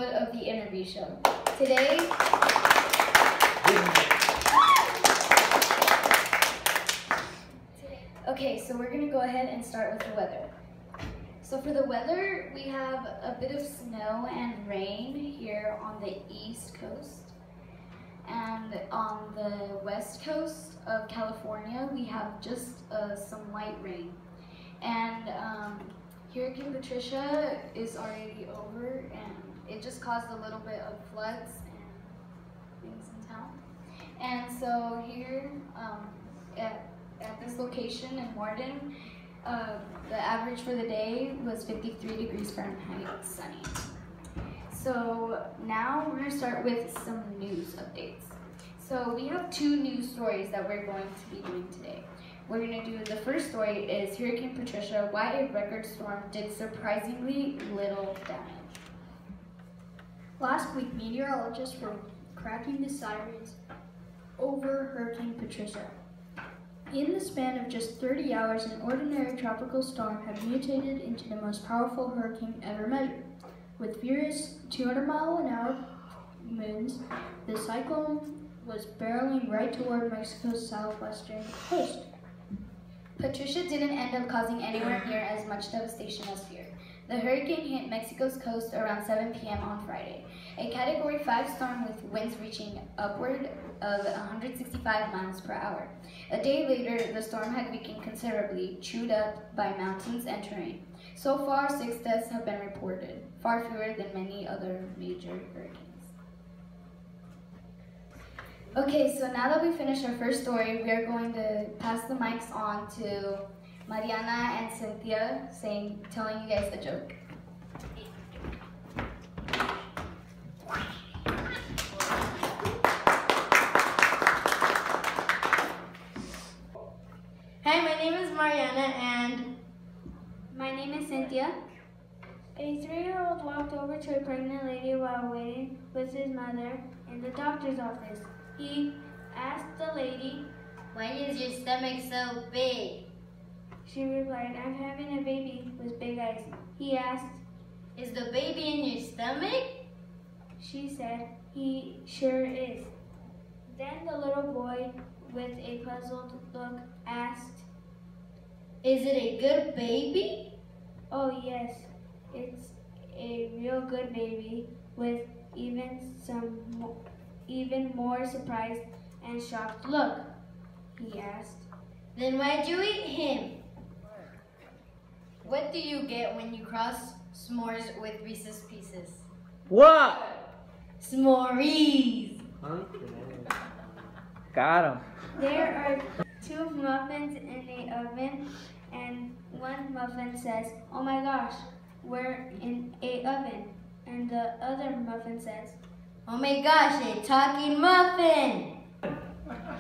episode of the interview show. Today, okay, so we're gonna go ahead and start with the weather. So for the weather, we have a bit of snow and rain here on the East Coast. And on the West Coast of California, we have just some light rain. And Hurricane Patricia is already over, and it just caused a little bit of floods and things in town. And so here at this location in Morden, the average for the day was 53 degrees Fahrenheit, sunny. So now we're going to start with some news updates. So we have two news stories that we're going to be doing today. We're going to do, the first story is Hurricane Patricia, why a record storm did surprisingly little damage. Last week, meteorologists were cracking the sirens over Hurricane Patricia. In the span of just 30 hours, an ordinary tropical storm had mutated into the most powerful hurricane ever measured. With furious 200-mile-an-hour winds, the cyclone was barreling right toward Mexico's southwestern coast. Patricia didn't end up causing anywhere near as much devastation as feared. The hurricane hit Mexico's coast around 7 p.m. on Friday. A Category 5 storm with winds reaching upward of 165 miles per hour. A day later, the storm had weakened considerably, chewed up by mountains and terrain. So far, 6 deaths have been reported, far fewer than many other major hurricanes. Okay, so now that we finished our first story, we are going to pass the mics on to Mariana and Cynthia, telling you guys a joke. Hi, my name is Mariana and my name is Cynthia. A 3-year-old walked over to a pregnant lady while waiting with his mother in the doctor's office. He asked the lady, "Why is your stomach so big?" She replied, "I'm having a baby with big eyes." He asked, "Is the baby in your stomach?" She said, "He sure is." Then the little boy, with a puzzled look, asked, "Is it a good baby?" "Oh yes, it's a real good baby," with even more surprised and shocked look. He asked, "Then why'd you eat him?" What do you get when you cross s'mores with Reese's Pieces? What? S'morees. Okay. Got him. There are 2 muffins in the oven, and one muffin says, "Oh my gosh, we're in a oven." And the other muffin says, "Oh my gosh, a talking muffin!"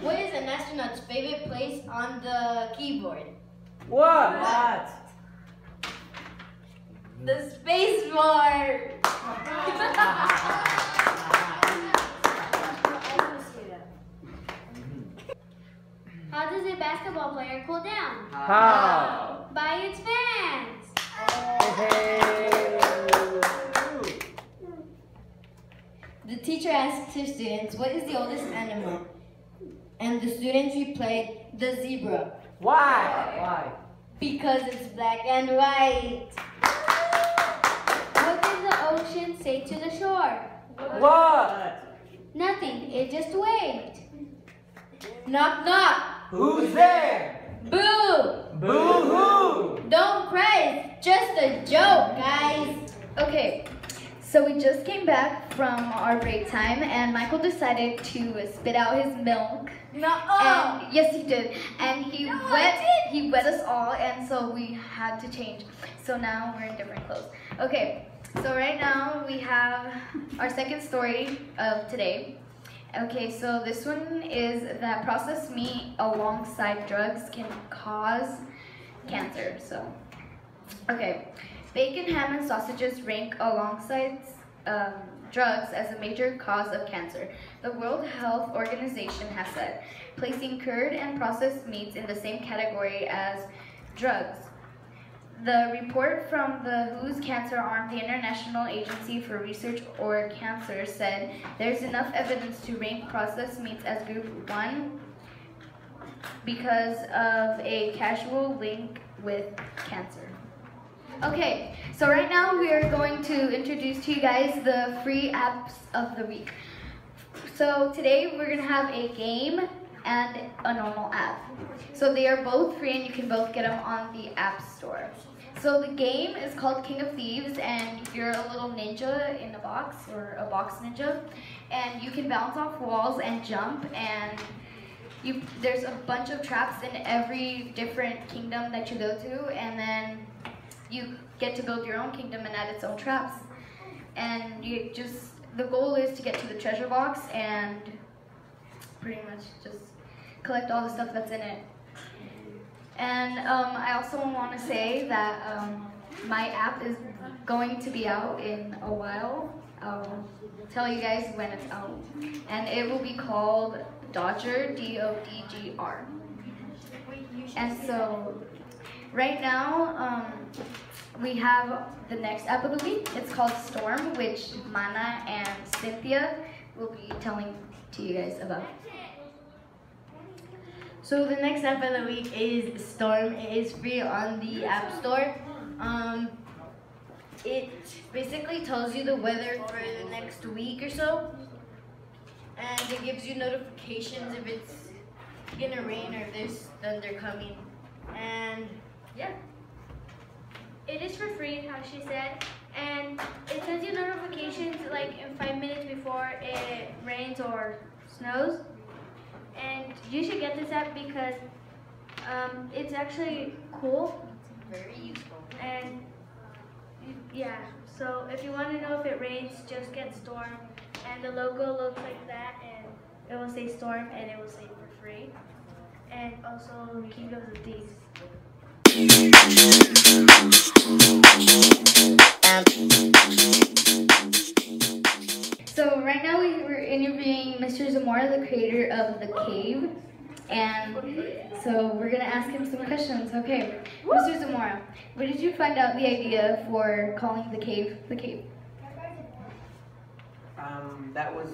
What is an astronaut's favorite place on the keyboard? What? The spacebar! How does a basketball player cool down? How? By its fans. Hey. The teacher asked her students, "What is the oldest animal?" And the students replied, "The zebra." Why? Because it's black and white. What did the ocean say to the shore? What? Nothing, it just waved. Knock, knock. Who's there? Boo! Boo-hoo! Don't cry, it's just a joke, guys. Okay, so we just came back from our break time, and Michael decided to spit out his milk. And yes, he did. And he wet us all, and so we had to change. So now we're in different clothes. Okay, so right now we have our second story of today. Okay, so this one is that processed meat alongside drugs can cause cancer. So, okay, bacon, ham, and sausages rank alongside drugs as a major cause of cancer. The World Health Organization has said, placing cured and processed meats in the same category as drugs The report from the WHO's Cancer Arm, the International Agency for Research on Cancer, said there's enough evidence to rank processed meats as group 1 because of a causal link with cancer. Okay, so right now we are going to introduce to you guys the free apps of the week. So today we're going to have a game and a normal app. So they are both free and you can both get them on the App Store. So the game is called King of Thieves, and you're a little ninja in a box, or a box ninja, and you can bounce off walls and jump, and there's a bunch of traps in every different kingdom that you go to, and then you get to build your own kingdom and add its own traps. And the goal is to get to the treasure box and pretty much just collect all the stuff that's in it. And I also want to say that my app is going to be out in a while. I'll tell you guys when it's out. And it will be called Dodger, D-O-D-G-R. And so right now we have the next app of the week. It's called Storm, which Mana and Cynthia will be telling to you guys about. So the next app of the week is Storm. It is free on the App Store. It basically tells you the weather for the next week or so. And it gives you notifications if it's gonna rain or if there's thunder coming. And yeah. It is for free, how she said, and it sends you notifications like in 5 minutes before it rains or snows. And you should get this app because it's actually cool. Very useful. And yeah, so if you want to know if it rains, just get Storm. And the logo looks like that, and it will say Storm, and it will say for free. And also King of the Thieves. So right now we're interviewing Mr. Zamora, the creator of The Cave. And so we're going to ask him some questions. Okay, Mr. Zamora, where did you find out the idea for calling The Cave The Cave? That was,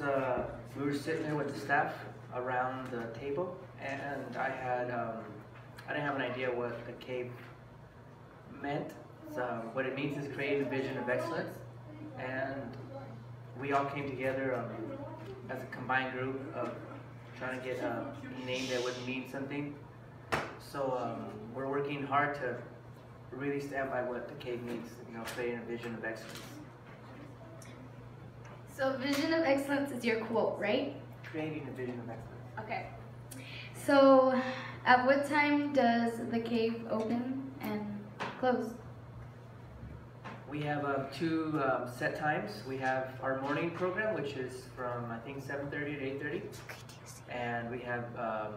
we were sitting there with the staff around the table, and I didn't have an idea what the cave meant. So what it means is creating a vision of excellence, and we all came together as a combined group of trying to get a name that would mean something. So we're working hard to really stand by what the cave means, creating a vision of excellence. So vision of excellence is your quote, right? Creating a vision of excellence. Okay. So at what time does the cave open and close? We have 2 set times. We have our morning program, which is from I think 7:30 to 8:30, and we have our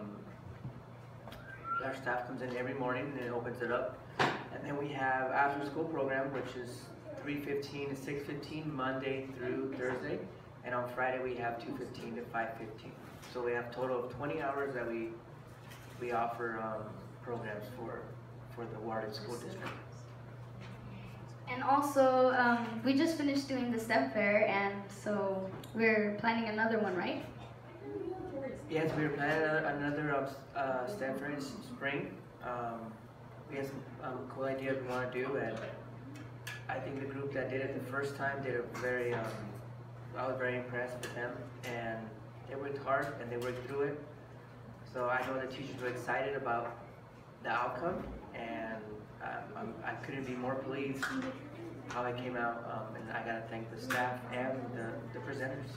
staff comes in every morning and it opens it up. And then we have after school program, which is 3:15 to 6:15 Monday through Thursday, and on Friday we have 2:15 to 5:15. So we have a total of 20 hours that we offer programs for the Warden School District. And also, we just finished doing the STEM fair, and so we're planning another one, right? Yes, we're planning another STEM fair in spring. We have some cool ideas we want to do, and I think the group that did it the first time did a very, I was very impressed with them, and they worked hard and they worked through it. So I know the teachers were excited about the outcome, and I couldn't be more pleased how it came out, and I gotta thank the staff and the presenters.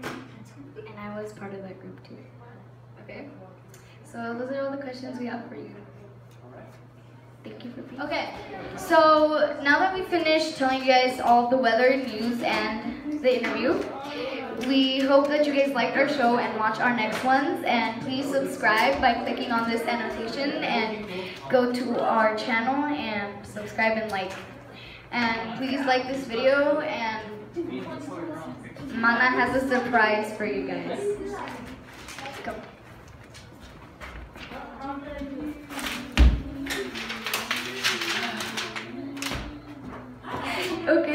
And I was part of that group too. Okay. So those are all the questions we have for you. Thank you for being. Okay, so now that we finished telling you guys all the weather news and the interview, we hope that you guys liked our show and watch our next ones. And please subscribe by clicking on this annotation and go to our channel and subscribe and like. And please like this video, and Mana has a surprise for you guys. Go.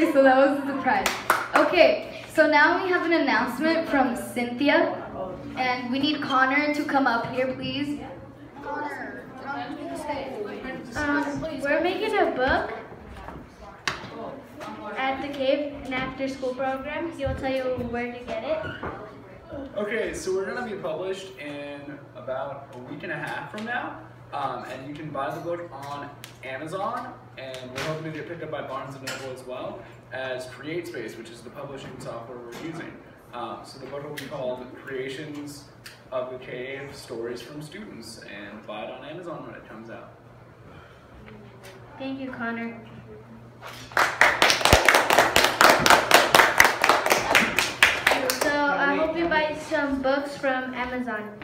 Okay, so that was a surprise. Okay, so now we have an announcement from Cynthia, and we need Connor to come up here, please. Connor, come to the stage. We're making a book at the Cave, an after-school program. He'll tell you where to get it. Okay, so we're gonna be published in about a week and a half from now, and you can buy the book on Amazon, and we're hoping to get picked up by Barnes & Noble as well as CreateSpace, which is the publishing software we're using. So the book will be called Creations of the Cave, Stories from Students, and buy it on Amazon when it comes out. Thank you, Connor. So I hope you buy some books from Amazon.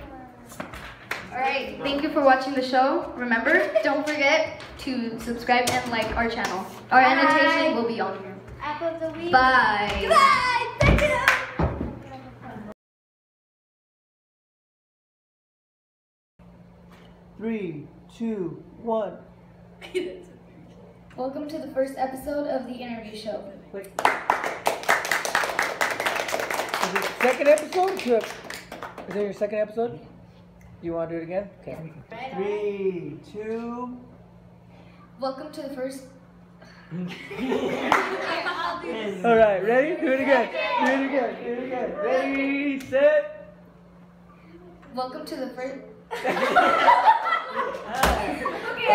Alright, thank you for watching the show. Remember, don't forget to subscribe and like our channel. Our annotation will be on here. App of the week. Bye. Goodbye. Thank you. 3, 2, 1. Welcome to the first episode of the interview show. Wait. Is it second episode? Is it your second episode? You want to do it again? Okay. 3, 2. Welcome to the first. All right, ready? Do it again. Do it again. Do it again. Ready, set. Welcome to the first. All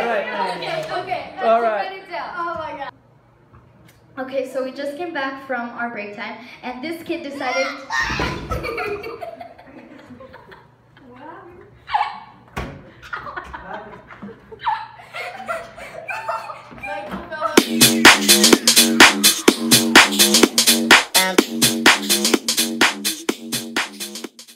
right. Okay. All right. Write it down. Oh my god. Okay, so we just came back from our break time, and this kid decided.